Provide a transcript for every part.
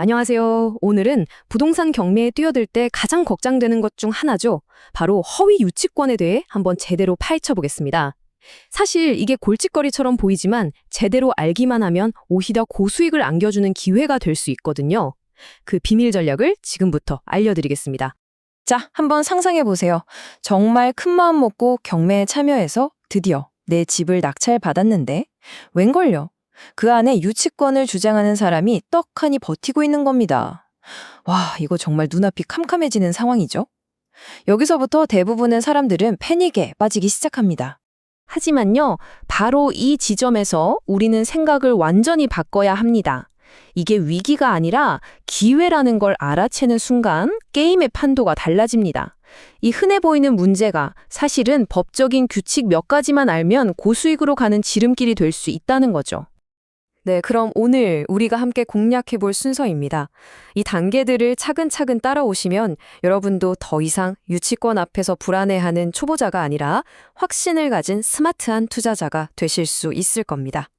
안녕하세요. 오늘은 부동산 경매에 뛰어들 때 가장 걱정되는 것 중 하나죠. 바로 허위 유치권에 대해 한번 제대로 파헤쳐 보겠습니다. 사실 이게 골칫거리처럼 보이지만 제대로 알기만 하면 오히려 고수익을 안겨주는 기회가 될 수 있거든요. 그 비밀 전략을 지금부터 알려드리겠습니다. 자, 한번 상상해 보세요. 정말 큰 마음 먹고 경매에 참여해서 드디어 내 집을 낙찰받았는데 웬걸요? 그 안에 유치권을 주장하는 사람이 떡하니 버티고 있는 겁니다. 와, 이거 정말 눈앞이 캄캄해지는 상황이죠? 여기서부터 대부분의 사람들은 패닉에 빠지기 시작합니다. 하지만요, 바로 이 지점에서 우리는 생각을 완전히 바꿔야 합니다. 이게 위기가 아니라 기회라는 걸 알아채는 순간 게임의 판도가 달라집니다. 이 흔해 보이는 문제가 사실은 법적인 규칙 몇 가지만 알면 고수익으로 가는 지름길이 될 수 있다는 거죠. 네, 그럼 오늘 우리가 함께 공략해 볼 순서입니다. 이 단계들을 차근차근 따라오시면 여러분도 더 이상 유치권 앞에서 불안해하는 초보자가 아니라 확신을 가진 스마트한 투자자가 되실 수 있을 겁니다.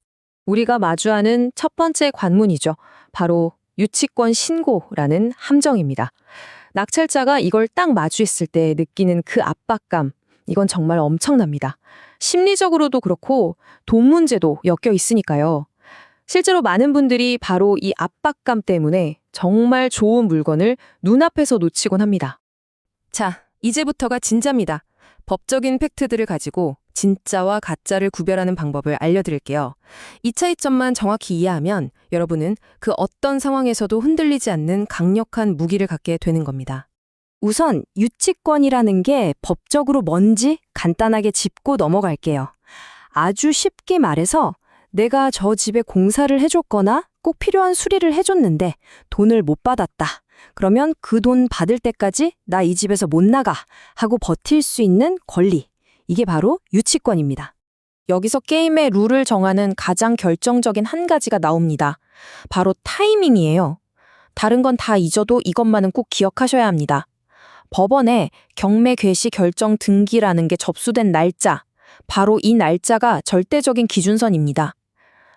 우리가 마주하는 첫 번째 관문이죠. 바로 유치권 신고라는 함정입니다. 낙찰자가 이걸 딱 마주했을 때 느끼는 그 압박감, 이건 정말 엄청납니다. 심리적으로도 그렇고 돈 문제도 엮여 있으니까요. 실제로 많은 분들이 바로 이 압박감 때문에 정말 좋은 물건을 눈앞에서 놓치곤 합니다. 자, 이제부터가 진짜입니다. 법적인 팩트들을 가지고 진짜와 가짜를 구별하는 방법을 알려드릴게요. 이 차이점만 정확히 이해하면 여러분은 그 어떤 상황에서도 흔들리지 않는 강력한 무기를 갖게 되는 겁니다. 우선 유치권이라는 게 법적으로 뭔지 간단하게 짚고 넘어갈게요. 아주 쉽게 말해서 내가 저 집에 공사를 해줬거나 꼭 필요한 수리를 해줬는데 돈을 못 받았다. 그러면 그 돈 받을 때까지 나 이 집에서 못 나가 하고 버틸 수 있는 권리. 이게 바로 유치권입니다. 여기서 게임의 룰을 정하는 가장 결정적인 한 가지가 나옵니다. 바로 타이밍이에요. 다른 건 다 잊어도 이것만은 꼭 기억하셔야 합니다. 법원에 경매 개시 결정 등기라는 게 접수된 날짜. 바로 이 날짜가 절대적인 기준선입니다.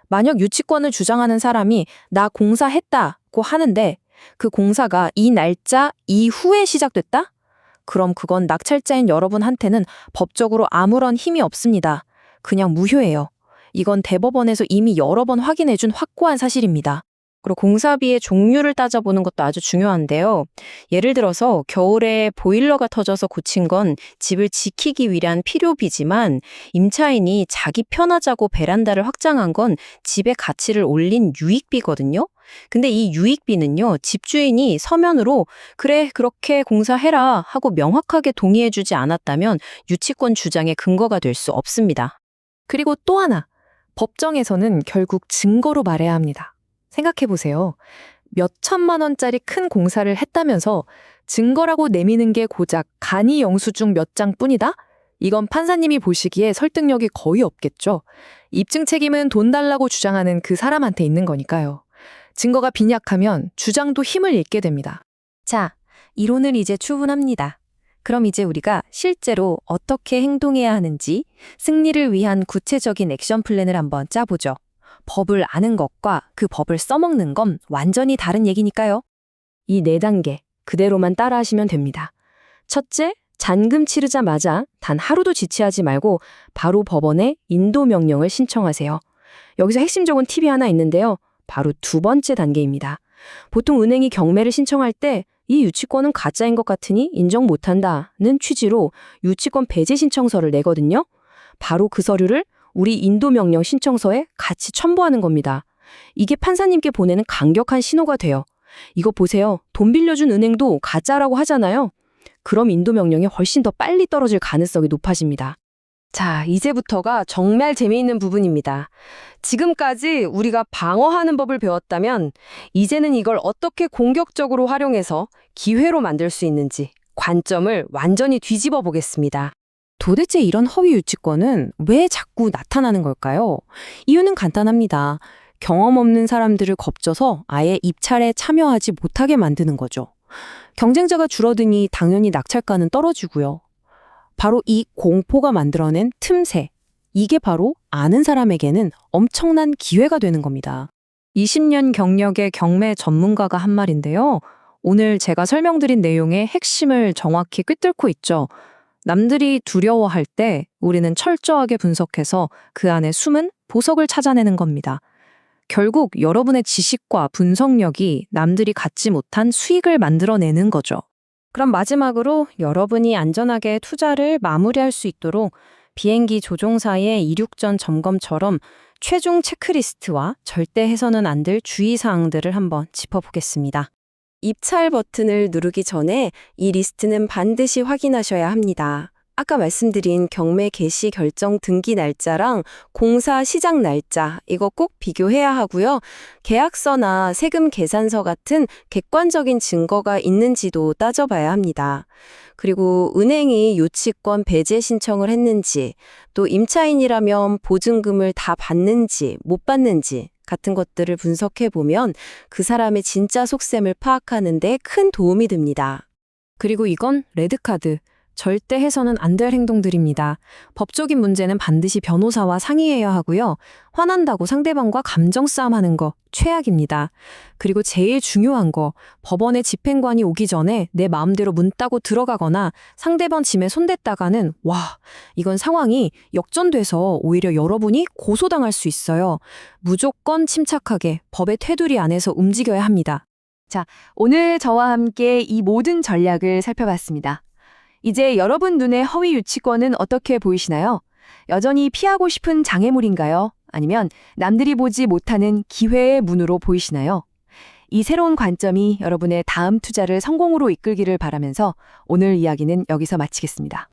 만약 유치권을 주장하는 사람이 나 공사했다고 하는데 그 공사가 이 날짜 이후에 시작됐다? 그럼 그건 낙찰자인 여러분한테는 법적으로 아무런 힘이 없습니다. 그냥 무효예요. 이건 대법원에서 이미 여러 번 확인해준 확고한 사실입니다. 그리고 공사비의 종류를 따져보는 것도 아주 중요한데요. 예를 들어서 겨울에 보일러가 터져서 고친 건 집을 지키기 위한 필요비지만 임차인이 자기 편하자고 베란다를 확장한 건 집의 가치를 올린 유익비거든요. 근데 이 유익비는요, 집주인이 서면으로 그래, 그렇게 공사해라 하고 명확하게 동의해주지 않았다면 유치권 주장의 근거가 될 수 없습니다. 그리고 또 하나, 법정에서는 결국 증거로 말해야 합니다. 생각해보세요. 몇 천만 원짜리 큰 공사를 했다면서 증거라고 내미는 게 고작 간이 영수증 몇 장뿐이다? 이건 판사님이 보시기에 설득력이 거의 없겠죠. 입증 책임은 돈 달라고 주장하는 그 사람한테 있는 거니까요. 증거가 빈약하면 주장도 힘을 잃게 됩니다. 자, 이론은 이제 충분합니다. 그럼 이제 우리가 실제로 어떻게 행동해야 하는지 승리를 위한 구체적인 액션 플랜을 한번 짜보죠. 법을 아는 것과 그 법을 써먹는 건 완전히 다른 얘기니까요. 이 4단계 그대로만 따라하시면 됩니다. 첫째, 잔금 치르자마자 단 하루도 지체하지 말고 바로 법원에 인도 명령을 신청하세요. 여기서 핵심적인 팁이 하나 있는데요. 바로 두 번째 단계입니다. 보통 은행이 경매를 신청할 때 이 유치권은 가짜인 것 같으니 인정 못한다는 취지로 유치권 배제 신청서를 내거든요. 바로 그 서류를 우리 인도명령 신청서에 같이 첨부하는 겁니다. 이게 판사님께 보내는 강력한 신호가 돼요. 이거 보세요. 돈 빌려준 은행도 가짜라고 하잖아요. 그럼 인도명령이 훨씬 더 빨리 떨어질 가능성이 높아집니다. 자, 이제부터가 정말 재미있는 부분입니다. 지금까지 우리가 방어하는 법을 배웠다면 이제는 이걸 어떻게 공격적으로 활용해서 기회로 만들 수 있는지 관점을 완전히 뒤집어 보겠습니다. 도대체 이런 허위 유치권은 왜 자꾸 나타나는 걸까요? 이유는 간단합니다. 경험 없는 사람들을 겁줘서 아예 입찰에 참여하지 못하게 만드는 거죠. 경쟁자가 줄어드니 당연히 낙찰가는 떨어지고요. 바로 이 공포가 만들어낸 틈새, 이게 바로 아는 사람에게는 엄청난 기회가 되는 겁니다. 20년 경력의 경매 전문가가 한 말인데요. 오늘 제가 설명드린 내용의 핵심을 정확히 꿰뚫고 있죠. 남들이 두려워할 때 우리는 철저하게 분석해서 그 안에 숨은 보석을 찾아내는 겁니다. 결국 여러분의 지식과 분석력이 남들이 갖지 못한 수익을 만들어내는 거죠. 그럼 마지막으로 여러분이 안전하게 투자를 마무리할 수 있도록 비행기 조종사의 이륙전 점검처럼 최종 체크리스트와 절대 해서는 안 될 주의사항들을 한번 짚어보겠습니다. 입찰 버튼을 누르기 전에 이 리스트는 반드시 확인하셔야 합니다. 아까 말씀드린 경매 개시 결정 등기 날짜랑 공사 시작 날짜, 이거 꼭 비교해야 하고요. 계약서나 세금 계산서 같은 객관적인 증거가 있는지도 따져봐야 합니다. 그리고 은행이 유치권 배제 신청을 했는지, 또 임차인이라면 보증금을 다 받는지 못 받는지 같은 것들을 분석해보면 그 사람의 진짜 속셈을 파악하는 데 큰 도움이 됩니다. 그리고 이건 레드카드. 절대 해서는 안 될 행동들입니다. 법적인 문제는 반드시 변호사와 상의해야 하고요. 화난다고 상대방과 감정 싸움하는 거 최악입니다. 그리고 제일 중요한 거, 법원의 집행관이 오기 전에 내 마음대로 문 따고 들어가거나 상대방 짐에 손댔다가는 이건 상황이 역전돼서 오히려 여러분이 고소당할 수 있어요. 무조건 침착하게 법의 테두리 안에서 움직여야 합니다. 오늘 저와 함께 이 모든 전략을 살펴봤습니다. 이제 여러분 눈에 허위 유치권은 어떻게 보이시나요? 여전히 피하고 싶은 장애물인가요? 아니면 남들이 보지 못하는 기회의 문으로 보이시나요? 이 새로운 관점이 여러분의 다음 투자를 성공으로 이끌기를 바라면서 오늘 이야기는 여기서 마치겠습니다.